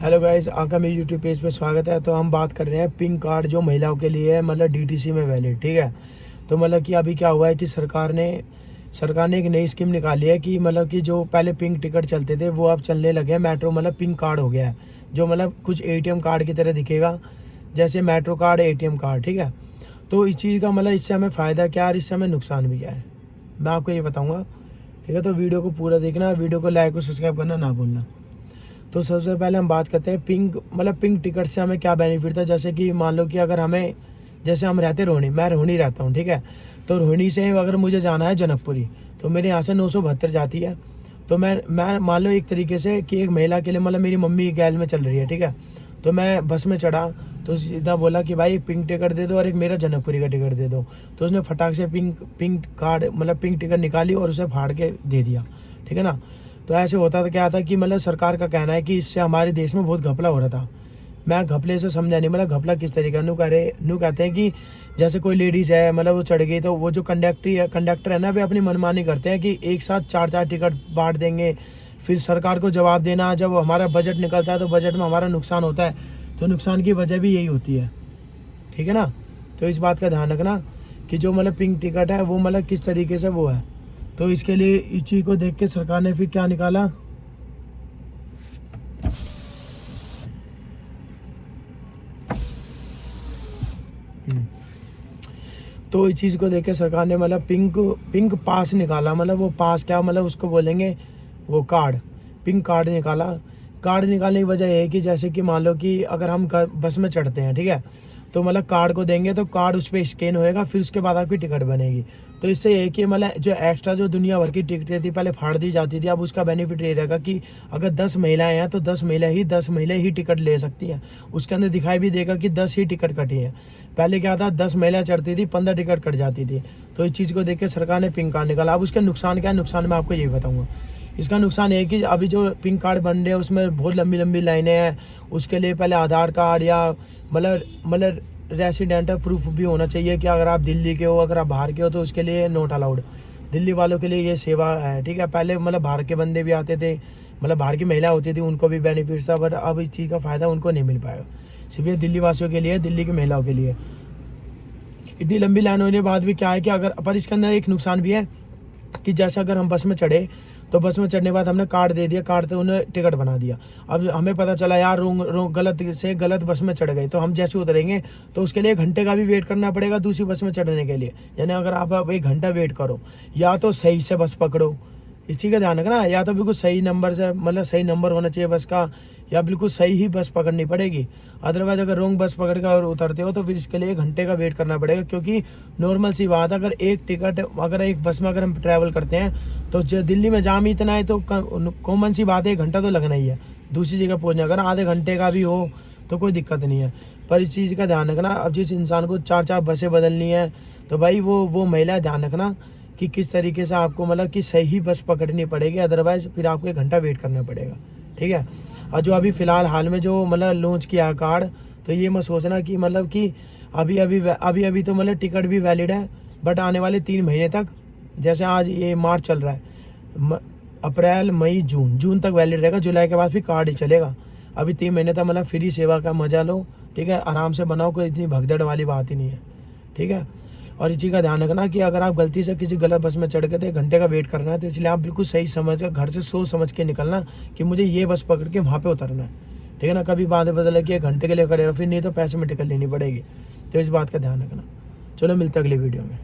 Hello guys, आपका मेरे YouTube page पे स्वागत है। तो हम बात कर रहे हैं पिंक कार्ड जो महिलाओं के लिए है, मतलब डीटीसी में वैलिड। ठीक है। तो मतलब कि अभी क्या हुआ है कि सरकार ने एक नई स्कीम निकाली है कि मतलब कि जो पहले पिंक टिकट चलते थे वो अब चलने लगे हैं मेट्रो, मतलब पिंक कार्ड हो गया है, जो मतलब कुछ एटीएम कार्ड की तरह दिखेगा, जैसे मेट्रो कार्ड, एटीएम कार्ड। ठीक है। तो इस चीज़ का मतलब इससे हमें फ़ायदा क्या है और इससे हमें नुकसान भी क्या है, मैं आपको ये बताऊँगा। ठीक है। तो वीडियो को पूरा देखना, वीडियो को लाइक और सब्सक्राइब करना ना भूलना। तो सबसे पहले हम बात करते हैं पिंक टिकट से हमें क्या बेनिफिट था। जैसे कि मान लो कि अगर हमें, जैसे हम रहते रोहिणी, मैं रोहिणी रहता हूँ। ठीक है। तो रोहिणी से अगर मुझे जाना है जनकपुरी, तो मेरे यहाँ से 972 जाती है। तो मैं मान लो एक तरीके से कि एक महिला के लिए, मतलब मेरी मम्मी गैल में चल रही है। ठीक है। तो मैं बस में चढ़ा, तो सीधा बोला कि भाई एक पिंक टिकट दे दो और एक मेरा जनकपुरी का टिकट दे दो। तो उसने फटाक से पिंक कार्ड, मतलब पिंक टिकट निकाली और उसे फाड़ के दे दिया। ठीक है ना। तो ऐसे होता था, क्या था कि मतलब सरकार का कहना है कि इससे हमारे देश में बहुत घपला हो रहा था। मैं घपले से समझा नहीं, मतलब घपला किस तरीके का। नू कहते हैं कि जैसे कोई लेडीज़ है, मतलब वो चढ़ गई, तो वो जो कंडक्टर है ना, वे अपनी मनमानी करते हैं कि एक साथ चार चार टिकट बांट देंगे। फिर सरकार को जवाब देना, जब हमारा बजट निकलता है तो बजट में हमारा नुकसान होता है, तो नुकसान की वजह भी यही होती है। ठीक है ना। तो इस बात का ध्यान रखना कि जो मतलब पिंक टिकट है वो मतलब किस तरीके से वो है। तो इसके लिए इस चीज़ को देख के सरकार ने फिर क्या निकाला। हम्म, तो इस चीज़ को देख के सरकार ने मतलब पिंक पास निकाला। मतलब वो पास क्या, मतलब उसको बोलेंगे वो कार्ड, पिंक कार्ड निकाला। कार्ड निकालने की वजह यह है कि जैसे कि मान लो कि अगर हम बस में चढ़ते हैं, ठीक है, तो मतलब कार्ड को देंगे तो कार्ड उस पर स्कैन होएगा, फिर उसके बाद आपकी टिकट बनेगी। तो इससे ये है कि मतलब जो एक्स्ट्रा जो दुनिया भर की टिकटें थी पहले फाड़ दी जाती थी, अब उसका बेनिफिट ये रहेगा कि अगर 10 महिलाएं हैं तो 10 महिला ही टिकट ले सकती हैं। उसके अंदर दिखाई भी देगा कि 10 ही टिकट कटी है। पहले क्या था, 10 महिला चढ़ती थी, 15 टिकट कट जाती थी। तो इस चीज़ को देख के सरकार ने पिंक कार्ड निकाला। अब उसका नुकसान क्या है, नुकसान मैं आपको यही बताऊँगा। इसका नुकसान है कि अभी जो पिंक कार्ड बन रहे हैं उसमें बहुत लंबी लंबी लाइनें हैं। उसके लिए पहले आधार कार्ड या मतलब रेसिडेंटल प्रूफ भी होना चाहिए कि अगर आप दिल्ली के हो, अगर आप बाहर के हो तो उसके लिए नॉट अलाउड। दिल्ली वालों के लिए ये सेवा है। ठीक है। पहले मतलब बाहर के बंदे भी आते थे, मतलब बाहर की महिला होती थी, उनको भी बेनिफिट था, बट अब इस चीज़ का फ़ायदा उनको नहीं मिल पाएगा। सिर्फ ये दिल्ली वासियों के लिए, दिल्ली की महिलाओं के लिए। इतनी लंबी लाइन होने के बाद भी क्या है कि अगर, पर इसके अंदर एक नुकसान भी है कि जैसे अगर हम बस में चढ़े, तो बस में चढ़ने के बाद हमने कार्ड दे दिया, कार्ड से उन्हें टिकट बना दिया। अब हमें पता चला यार गलत बस में चढ़ गए, तो हम जैसे उतरेंगे तो उसके लिए 1 घंटे का भी वेट करना पड़ेगा दूसरी बस में चढ़ने के लिए। यानी अगर आप अब 1 घंटा वेट करो, या तो सही से बस पकड़ो, इस चीज़ का ध्यान रखना, या तो बिल्कुल सही नंबर से, मतलब सही नंबर होना चाहिए बस का, या बिल्कुल सही ही बस पकड़नी पड़ेगी। अदरवाइज अगर रॉन्ग बस पकड़ कर उतरते हो तो फिर इसके लिए 1 घंटे का वेट करना पड़ेगा। क्योंकि नॉर्मल सी बात है, अगर एक टिकट, अगर एक बस में अगर हम ट्रैवल करते हैं तो दिल्ली में जाम ही इतना है, तो कॉमन सी बात है 1 घंटा तो लगना ही है दूसरी जगह पहुँचने। अगर आधे घंटे का भी हो तो कोई दिक्कत नहीं है। पर इस चीज़ का ध्यान रखना, अब जिस इंसान को 4-4 बसें बदलनी है, तो भाई वो महिला ध्यान रखना कि किस तरीके से आपको, मतलब कि सही बस पकड़नी पड़ेगी, अदरवाइज फिर आपको 1 घंटा वेट करना पड़ेगा। ठीक है। और जो अभी फ़िलहाल हाल में जो मतलब लॉन्च किया है कार्ड, तो ये मत सोचना कि मतलब कि अभी तो मतलब टिकट भी वैलिड है, बट आने वाले 3 महीने तक, जैसे आज ये मार्च चल रहा है, अप्रैल मई जून तक वैलिड रहेगा। जुलाई के बाद फिर कार्ड ही चलेगा। अभी 3 महीने तक मतलब फ्री सेवा का मजा लो। ठीक है। आराम से बनाओ, कोई इतनी भगदड़ वाली बात ही नहीं है। ठीक है। और इस चीज़ का ध्यान रखना कि अगर आप गलती से किसी गलत बस में चढ़ गए तो 1 घंटे का वेट करना है, तो इसलिए आप बिल्कुल सही समझ कर, घर से सोच समझ के निकलना कि मुझे ये बस पकड़ के वहाँ पे उतरना है। ठीक है ना। कभी बात बदल कि 1 घंटे के लिए खड़े रहो, फिर नहीं तो पैसे में टिकट लेनी पड़ेगी। तो इस बात का ध्यान रखना। चलो मिलते हैं अगली वीडियो में।